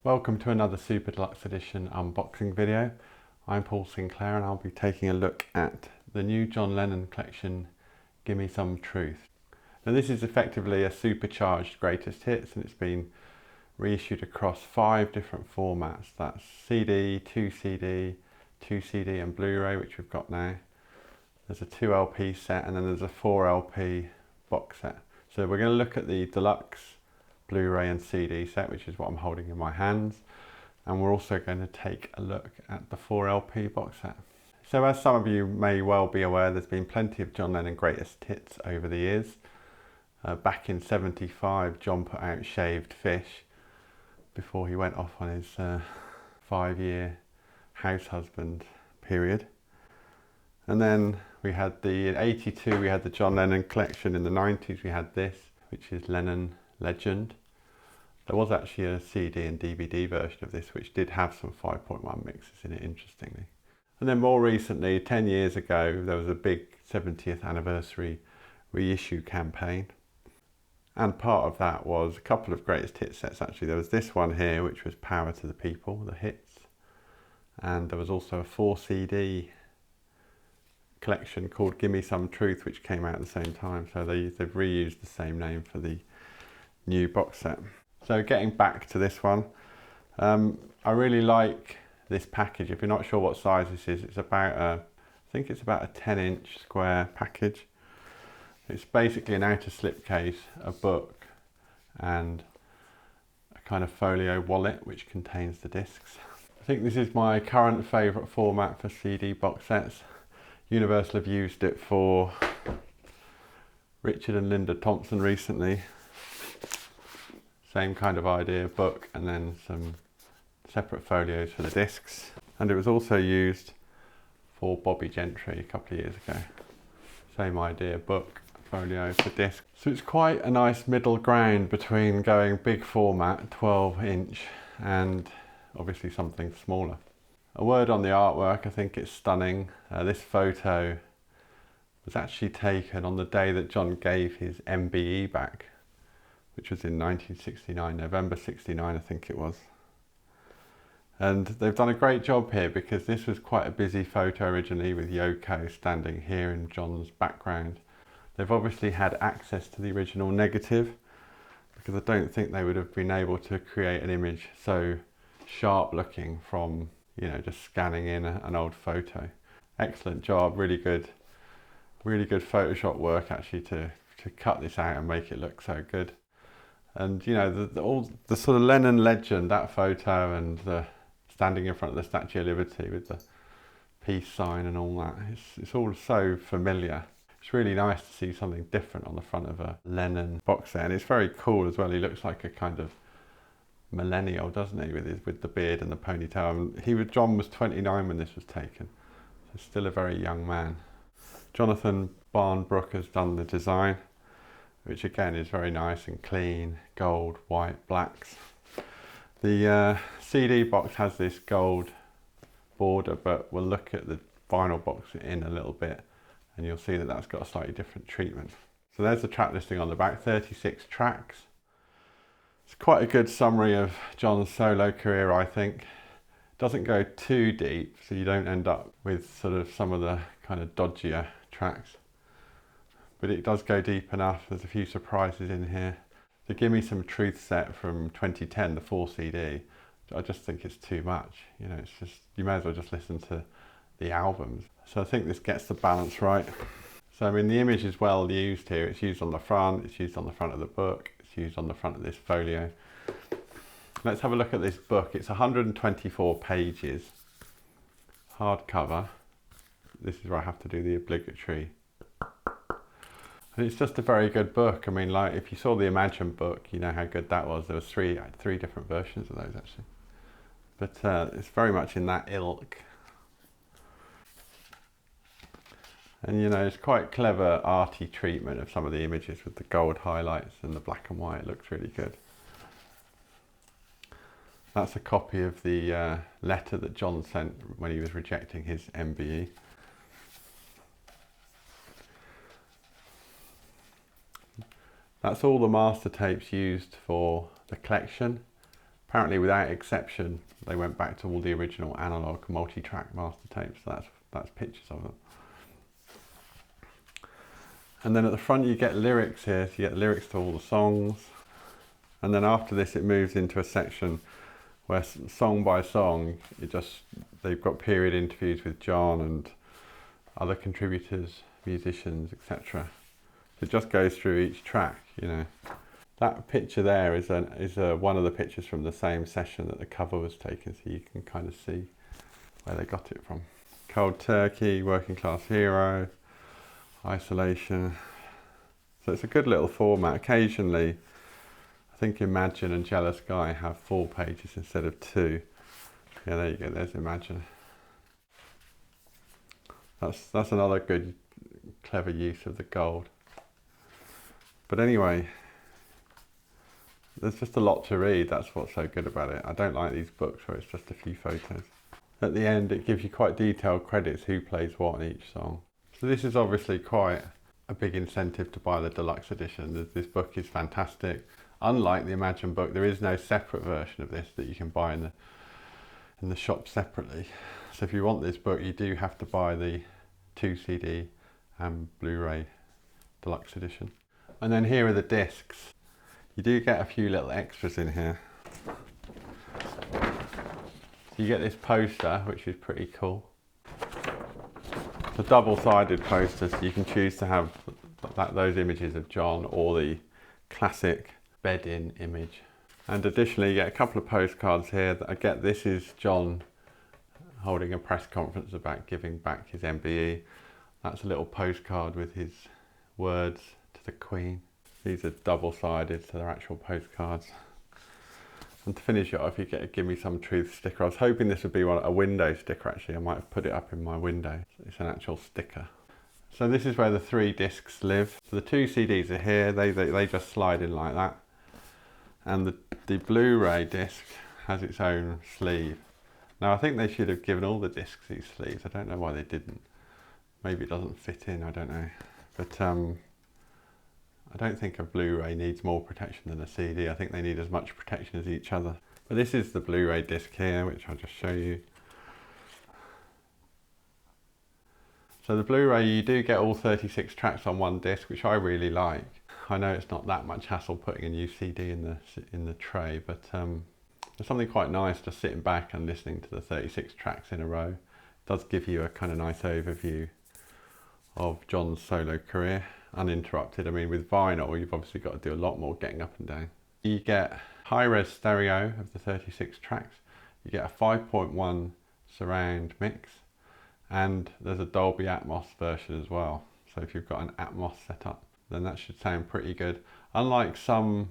Welcome to another Super Deluxe Edition unboxing video. I'm Paul Sinclair and I'll be taking a look at the new John Lennon collection, Gimme Some Truth. Now this is effectively a supercharged greatest hits and it's been reissued across 5 different formats. That's CD, 2CD, 2CD and Blu-ray, which we've got now. There's a 2 LP set and then there's a 4 LP box set. So we're going to look at the deluxe Blu-ray and CD set, which is what I'm holding in my hands, and we're also going to take a look at the 4 LP box set. So as some of you may well be aware, there's been plenty of John Lennon greatest hits over the years. Back in '75 John put out Shaved Fish before he went off on his 5-year house husband period. And then we had in '82 we had the John Lennon collection. In the '90s we had this, which is Lennon Legend. There was actually a CD and DVD version of this which did have some 5.1 mixes in it, interestingly. And then more recently, 10 years ago, there was a big 70th anniversary reissue campaign. And part of that was a couple of greatest hit sets actually. There was this one here which was Power to the People, the hits. And there was also a 4 CD collection called Gimme Some Truth which came out at the same time. So they've reused the same name for the new box set. So getting back to this one, I really like this package. If you're not sure what size this is, it's about I think it's about a 10-inch square package. It's basically an outer slipcase, a book, and a kind of folio wallet which contains the discs. I think this is my current favourite format for CD box sets. Universal have used it for Richard and Linda Thompson recently. Same kind of idea, book and then some separate folios for the discs. And it was also used for Bobby Gentry a couple of years ago. Same idea, book, folio for disc. So it's quite a nice middle ground between going big format, 12-inch, and obviously something smaller. A word on the artwork, I think it's stunning. This photo was actually taken on the day that John gave his MBE back, which was in 1969, November 69 I think it was. And they've done a great job here because this was quite a busy photo originally with Yoko standing here in John's background. They've obviously had access to the original negative because I don't think they would have been able to create an image so sharp looking from, you know, just scanning in an old photo. Excellent job, really good Photoshop work actually to cut this out and make it look so good. And you know, all the sort of Lennon Legend, that photo, and the standing in front of the Statue of Liberty with the peace sign and all that, it's all so familiar. It's really nice to see something different on the front of a Lennon box set, and it's very cool as well. He looks like a kind of millennial, doesn't he, with the beard and the ponytail. And John was 29 when this was taken, so still a very young man. Jonathan Barnbrook has done the design, which again is very nice and clean, gold, white, blacks. The CD box has this gold border, but we'll look at the vinyl box in a little bit and you'll see that that's got a slightly different treatment. So there's the track listing on the back, 36 tracks. It's quite a good summary of John's solo career, I think. Doesn't go too deep, so you don't end up with sort of some of the kind of dodgier tracks. But it does go deep enough. There's a few surprises in here. The Gimme Some Truth set from 2010, the 4 CD, I just think it's too much. You know, it's just, you may as well just listen to the albums. So I think this gets the balance right. So I mean, the image is well used here. It's used on the front, it's used on the front of the book, it's used on the front of this folio. Let's have a look at this book. It's 124 pages, hardcover. This is where I have to do the obligatory. And it's just a very good book. I mean, like if you saw the Imagine book, you know how good that was. There was three different versions of those actually. But it's very much in that ilk. And you know, it's quite clever arty treatment of some of the images with the gold highlights and the black and white. It looks really good. That's a copy of the letter that John sent when he was rejecting his MBE. That's all the master tapes used for the collection. Apparently, without exception, they went back to all the original analog multi-track master tapes. So that's pictures of them. And then at the front you get lyrics here, so you get lyrics to all the songs. And then after this it moves into a section where song by song, they've got period interviews with John and other contributors, musicians, etc. So it just goes through each track, you know. That picture there is one of the pictures from the same session that the cover was taken, so you can kind of see where they got it from. Cold Turkey, Working Class Hero, Isolation. So it's a good little format. Occasionally, I think Imagine and Jealous Guy have 4 pages instead of 2. Yeah, there you go, there's Imagine. That's another good, clever use of the gold. But anyway, there's just a lot to read. That's what's so good about it. I don't like these books where it's just a few photos. At the end, it gives you quite detailed credits, who plays what in each song. So this is obviously quite a big incentive to buy the deluxe edition. This book is fantastic. Unlike the Imagine book, there is no separate version of this that you can buy in the shop separately. So if you want this book, you do have to buy the 2 CD and Blu-ray deluxe edition. And then here are the discs. You do get a few little extras in here. So you get this poster, which is pretty cool. It's a double-sided poster, so you can choose to have those images of John or the classic bed-in image. And additionally, you get a couple of postcards here. I get this is John holding a press conference about giving back his MBE. That's a little postcard with his words to the Queen. These are double-sided, so they're actual postcards. And to finish it off, you get a Gimme Some Truth sticker. I was hoping this would be a window sticker, actually. I might have put it up in my window. It's an actual sticker. So this is where the 3 discs live. So the 2 CDs are here. They just slide in like that. And the Blu-ray disc has its own sleeve. Now I think they should have given all the discs these sleeves. I don't know why they didn't. Maybe it doesn't fit in, I don't know. But I don't think a Blu-ray needs more protection than a CD. I think they need as much protection as each other. But this is the Blu-ray disc here, which I'll just show you. So the Blu-ray, you do get all 36 tracks on one disc, which I really like. I know it's not that much hassle putting a new CD in the tray, but there's something quite nice just sitting back and listening to the 36 tracks in a row. It does give you a kind of nice overview of John's solo career, uninterrupted. I mean, with vinyl, you've obviously got to do a lot more getting up and down. You get high-res stereo of the 36 tracks. You get a 5.1 surround mix, and there's a Dolby Atmos version as well. So if you've got an Atmos setup, then that should sound pretty good. Unlike some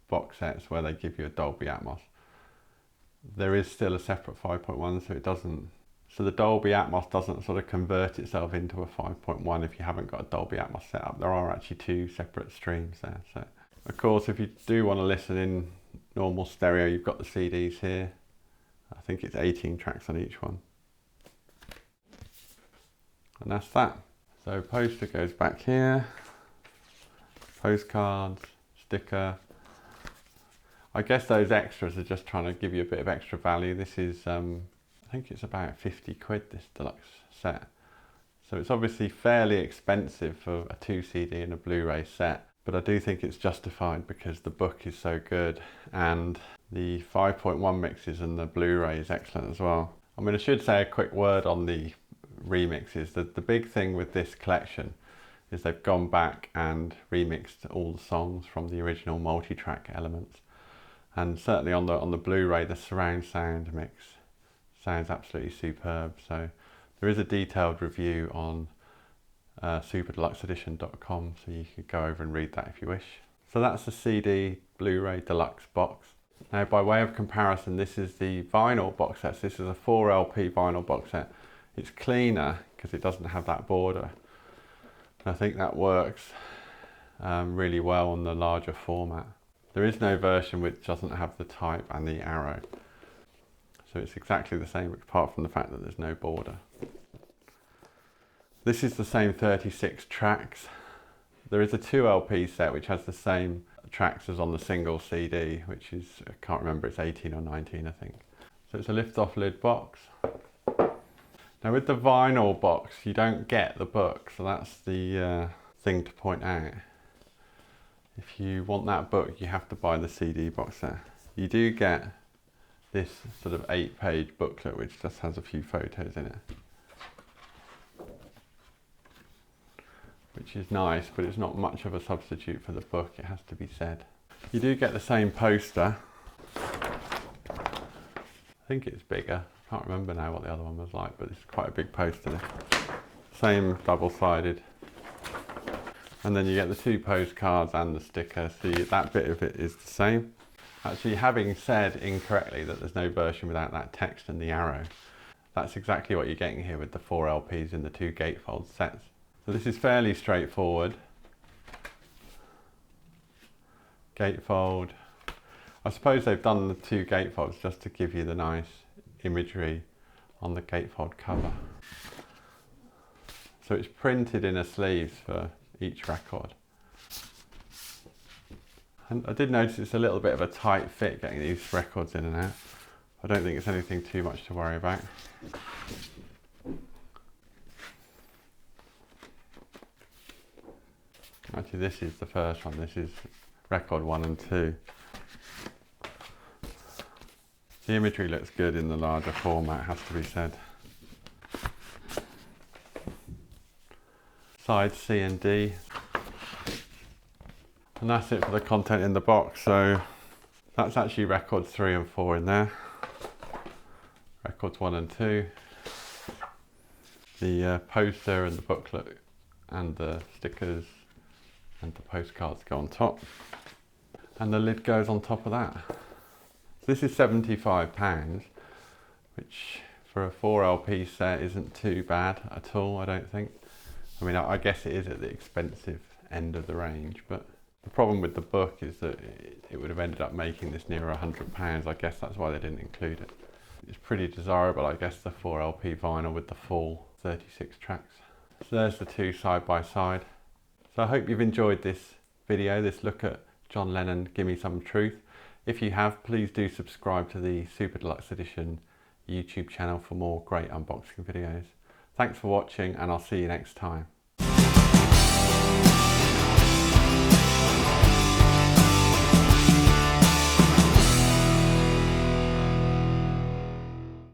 box sets where they give you a Dolby Atmos, there is still a separate 5.1, so it doesn't. So the Dolby Atmos doesn't sort of convert itself into a 5.1 if you haven't got a Dolby Atmos set up. There are actually 2 separate streams there. So of course, if you do want to listen in normal stereo, you've got the CDs here. I think it's 18 tracks on each one. And that's that. So poster goes back here. Postcards, sticker. I guess those extras are just trying to give you a bit of extra value. This is, I think it's about 50 quid, this deluxe set. So it's obviously fairly expensive for a 2 CD and a Blu-ray set, but I do think it's justified because the book is so good and the 5.1 mixes and the Blu-ray is excellent as well. I mean, I should say a quick word on the remixes. The big thing with this collection is they've gone back and remixed all the songs from the original multi-track elements. And certainly on the Blu-ray, the surround sound mix sounds absolutely superb. So there is a detailed review on superdeluxeedition.com, so you could go over and read that if you wish. So that's the CD Blu-ray deluxe box. Now, by way of comparison, this is the vinyl box set. This is a 4 LP vinyl box set. It's cleaner because it doesn't have that border. I think that works really well on the larger format. There is no version which doesn't have the type and the arrow. So it's exactly the same apart from the fact that there's no border. This is the same 36 tracks. There is a 2 LP set which has the same tracks as on the single CD, which is, I can't remember, it's 18 or 19 I think. So it's a lift-off lid box. Now with the vinyl box you don't get the book, so that's the thing to point out. If you want that book you have to buy the CD box there. You do get this sort of 8-page booklet which just has a few photos in it, which is nice, but it's not much of a substitute for the book, it has to be said. You do get the same poster. I think it's bigger. I can't remember now what the other one was like, but it's quite a big poster. Same double-sided. And then you get the 2 postcards and the sticker. See, that bit of it is the same. Actually, having said incorrectly that there's no version without that text and the arrow, that's exactly what you're getting here with the 4 LPs in the 2 gatefold sets. So this is fairly straightforward. Gatefold. I suppose they've done the 2 gatefolds just to give you the nice imagery on the gatefold cover. So it's printed in a sleeves for each record. And I did notice it's a little bit of a tight fit getting these records in and out. I don't think it's anything too much to worry about. Actually, this is the first one. This is record 1 and 2. The imagery looks good in the larger format, has to be said. Side C and D. And that's it for the content in the box. So that's actually records 3 and 4 in there. Records 1 and 2. The poster and the booklet and the stickers and the postcards go on top. And the lid goes on top of that. This is £75, which for a 4 LP set isn't too bad at all, I don't think. I mean, I guess it is at the expensive end of the range, but the problem with the book is that it would have ended up making this near £100. I guess that's why they didn't include it. It's pretty desirable, I guess, the 4 LP vinyl with the full 36 tracks. So there's the 2 side by side. So I hope you've enjoyed this video, this look at John Lennon, Gimme Some Truth. If you have, please do subscribe to the Super Deluxe Edition YouTube channel for more great unboxing videos. Thanks for watching, and I'll see you next time.